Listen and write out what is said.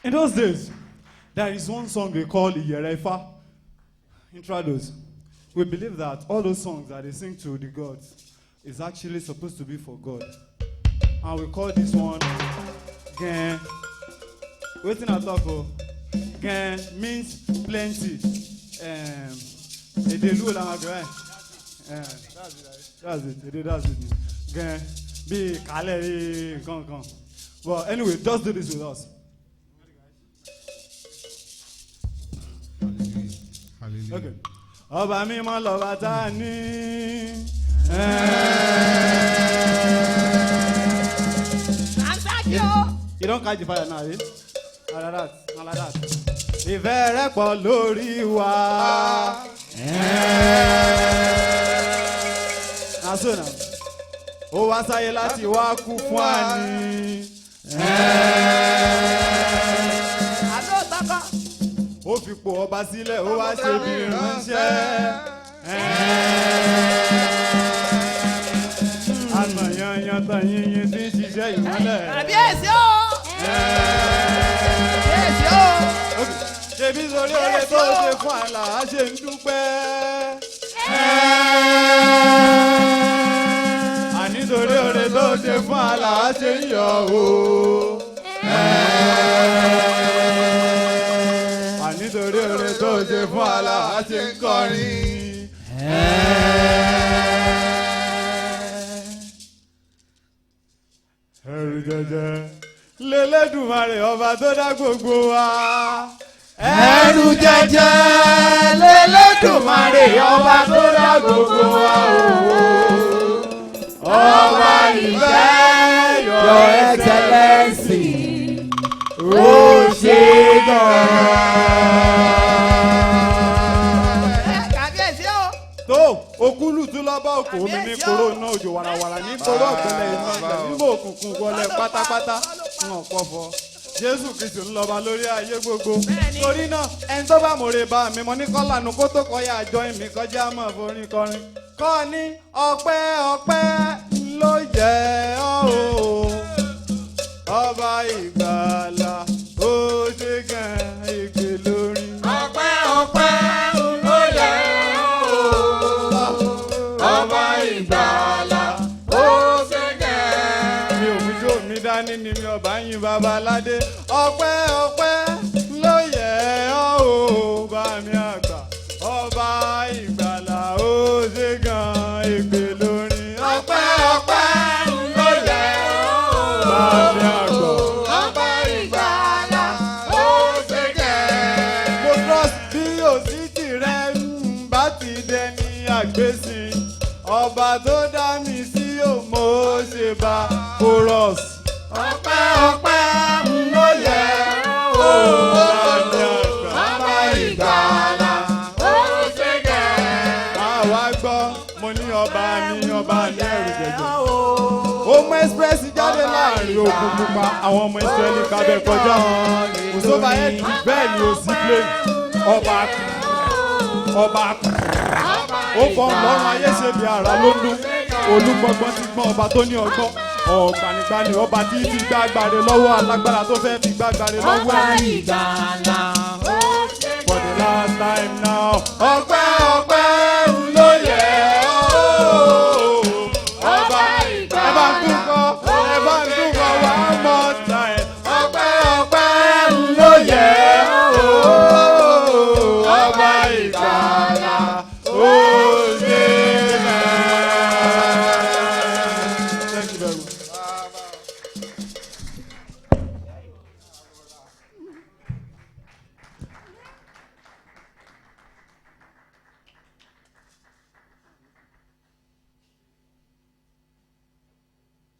In those days, there is one song they call IYERE. Introduce. We believe that all those songs that they sing to the gods is actually supposed to be for God. And we call this one Genh. Waiting at all for Genh means plenty. That's it. Genh. Be Kale. Come. Well, anyway, just do this with us. Okay. Ọba mímọ́ lọ́ba tá a ní. You don't catch the fire now, eh? Like that. Ìfẹ́ rẹ̀ pọ̀ lórí wa. Na so na. Ó wá sáyé láti wá kú fún wa ni. Ó fi pò ọba sílẹ̀, ó wá ṣe bí ìránṣẹ́. Àtàyànyàn tàyìnyìn tí ń ṣiṣẹ́ ìmọ́lẹ̀. Kábíyèsí o! Kábíyèsí o! Ṣebí sórí oore tó ṣe fún àlà, á ṣe ń dúpẹ́. Àní sórí oore tó ṣe fún àlà, á ṣe ń yọ̀ o. Nítorí oore tó ṣe fún àlà á ṣe ń kọrin. Ẹ̀rù jẹjẹ l'Ẹlẹ́dùmarè ọba tó dá gbogbo wa. Ẹ̀rù jẹjẹ l'Ẹlẹ́dùmarè ọba tó dá gbogbo wa. Ọba ìfẹ́ Your Excellency. Ó ṣe Kábíyèsí o! tó okulu tún lọ́bọ̀ òkú omi ní koro iná òjò wàràwàrà ní koro ọ̀gbẹ́lẹ̀ iná ìgbẹ́ nígbà òkùnkùn wọlé pátápátá ń ọ̀pọ̀ fọ. Jésù Kristu ń lọ́ba lórí ayé gbogbo. Torí náà ẹni tó bá mòrè bá mi mọ ní kọ́lànù kó tó kọ́ yá àjọ ìmì kọjá mọ̀ forin kọrin. Kọ́ ní ọpẹ́ ló yẹ ọ́ o. Ọba ìgbàlà ó ṣe gan ègbè lórí. Ọpẹ́ ló yẹ o. Ọba ìgbàlà ó ṣe gan. Mi ò mú jó mi dání ni mi ọba yín babaládé. Ọpẹ́ ló yẹ ọ́ o bá mi àgbà. Ọba ìgbàlà ó ṣe gan ègbè lórí. Ọpẹ́ ló yẹ ọ́ bá mi àgbà. Àgbésìn ọba tó dá mi sí òmò ṣe bá chorus. Ọpẹ́ ló yẹ o. Ọba ìgbàlà ó ṣe gan. Àwa gbọ́ mo ní ọba mi ẹ̀rù jẹjẹ. Ọmọ express jáde láàrin òkun pupa àwọn ọmọ Ísírẹ́lì kábẹ́ kọjá. Kòsóbà ẹ̀dùn bẹ́ẹ̀ ni ó sì plé ọba ó fọ ọlọ́run ayé ṣe bí ara ló dún. Olúgbọ́gbọ́n ti gbọ́n ọba tó ní ọgbọ́n. Ọ̀gbanigbani ọba tí fi gbàgbàre lọ́wọ́ alágbára tó fẹ́ fi gbàgbàre lọ́wọ́. Ọba ìgbàlà ó ṣe gan. For the last time now. Ọpẹ́